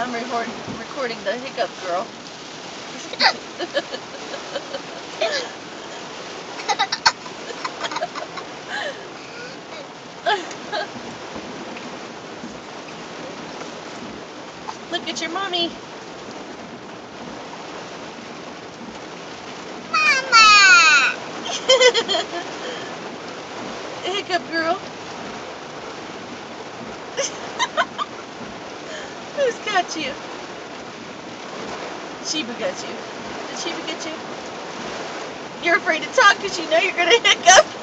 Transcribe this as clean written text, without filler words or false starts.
I'm recording the hiccup girl. Look at your mommy. Mama! Hiccup girl. Who's got you? Sheba got you. Did Sheba get you? You're afraid to talk because you know you're going to hiccup.